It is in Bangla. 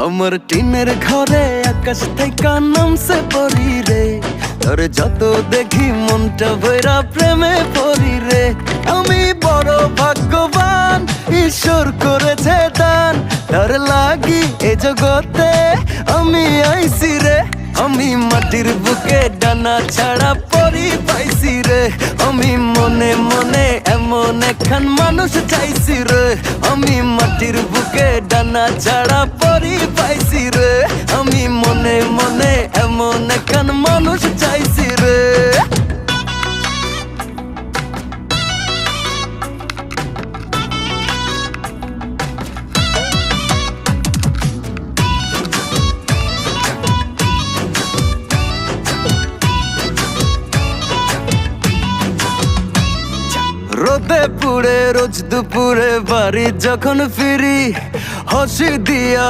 আমার টিনের ঘরে আকাশ থেকে নামছে পরি রে, তোর যত দেখি মনটা ভৈরা প্রেমে পড়ি রে। আমি বড় ভাগ্যবান, ঈশ্বর করেছে দান, তার লাগি এ জগতে আমি আইছি রে। আমি মাটির বুকে ডানা ছাড়া পরি পাইছি রে, আমি মনে মনে এমন একখান মানুষ চাইছি রে। আমি মাটির বুকে ডানা ছাড়া পরি পাইছি রে, আমি মনে মনে এমন একখান মানুষ চাইছি রে। রোদে পুড়ে রোজ দুপুরে বাড়ি যখন ফিরি, হাসি দিয়া